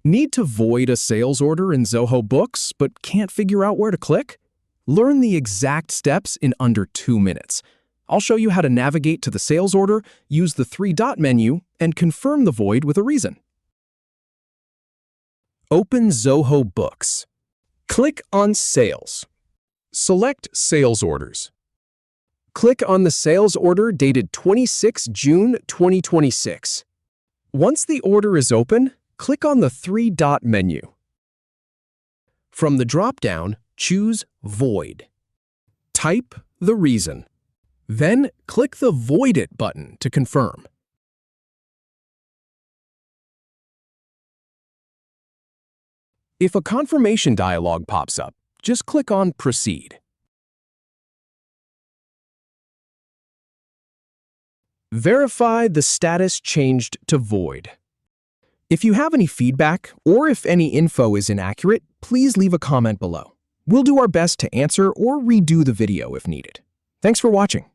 Need to void a sales order in Zoho Books but can't figure out where to click? Learn the exact steps in under 2 minutes. I'll show you how to navigate to the sales order, use the 3-dot menu, and confirm the void with a reason. Open Zoho Books. Click on Sales. Select Sales Orders. Click on the sales order dated 26 June 2026. Once the order is open, click on the 3-dot menu. From the drop-down, choose Void. Type the reason. Then click the Void It button to confirm. If a confirmation dialog pops up, just click on Proceed. Verify the status changed to void. If you have any feedback or if any info is inaccurate, please leave a comment below. We'll do our best to answer or redo the video if needed. Thanks for watching.